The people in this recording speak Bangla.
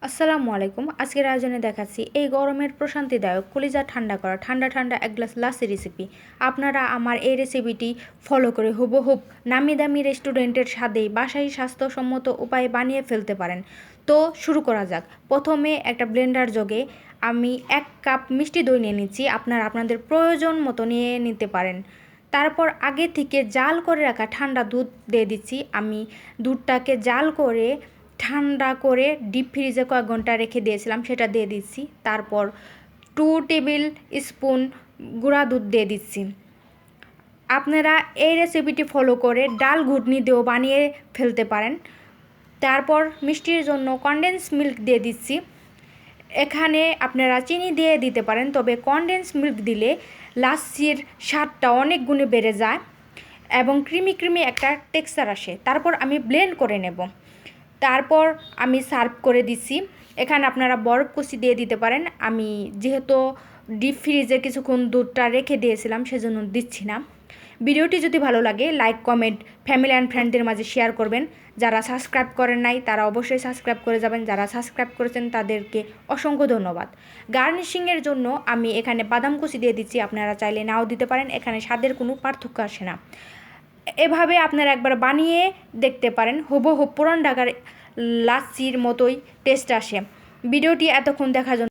আসসালামু আলাইকুম। আজকের আয়োজনে দেখাচ্ছি এই গরমের প্রশান্তিদায়ক কলিজা ঠান্ডা করা ঠান্ডা ঠান্ডা এক গ্লাস লাসি রেসিপি। আপনারা আমার এই রেসিপিটি ফলো করে হুবহুব নামি দামি রেস্টুরেন্টের স্বাদেই বাসায় স্বাস্থ্যসম্মত উপায়ে বানিয়ে ফেলতে পারেন। তো শুরু করা যাক। প্রথমে একটা ব্লেন্ডার জগে আমি 1 কাপ মিষ্টি দই নিয়ে নিচ্ছি। আপনারা আপনাদের প্রয়োজন মতো নিয়ে নিতে পারেন। তারপর আগে থেকে জাল করে রাখা ঠান্ডা দুধ দিয়ে দিচ্ছি। আমি দুধটাকে জাল করে ঠান্ডা করে ডিপ ফ্রিজে কয়েক ঘন্টা রেখে দিয়েছিলাম, সেটা দিয়ে দিচ্ছি। তারপর 2 টেবিল স্পুন গুঁড়া দুধ দিয়ে দিচ্ছি। আপনারা এই রেসিপিটি ফলো করে ডাল ঘুটনি দিয়েও বানিয়ে ফেলতে পারেন। তারপর মিষ্টির জন্য কনডেন্স মিল্ক দিয়ে দিচ্ছি। এখানে আপনারা চিনি দিয়ে দিতে পারেন, তবে কনডেন্স মিল্ক দিলে লাচ্ছির স্বাদটা অনেক গুণে বেড়ে যায় এবং ক্রিমি একটা টেক্সচার আসে। তারপর আমি ব্লেন্ড করে নেব। তারপর আমি সার্ভ করে দিচ্ছি। এখানে আপনারা বরফ কুচি দিয়ে দিতে পারেন। আমি যেহেতু ডিপ ফ্রিজে কিছুক্ষণ দুধটা রেখে দিয়েছিলাম, সেজন্য দিচ্ছি না। ভিডিওটি যদি ভালো লাগে লাইক কমেন্ট ফ্যামিলি অ্যান্ড ফ্রেন্ডদের মাঝে শেয়ার করবেন। যারা সাবস্ক্রাইব করেন নাই তারা অবশ্যই সাবস্ক্রাইব করে যাবেন। যারা সাবস্ক্রাইব করেছেন তাদেরকে অসংখ্য ধন্যবাদ। গার্নিশিংয়ের জন্য আমি এখানে বাদাম কুচি দিয়ে দিচ্ছি। আপনারা চাইলে নাও দিতে পারেন, এখানে স্বাদের কোনো পার্থক্য আসে না। এভাবে আপনারা একবার বানিয়ে দেখতে পারেন, হুবহু পুরান ঢাকার লাচ্ছির মতোই টেস্ট আসে। ভিডিওটি এতক্ষণ দেখার জন্য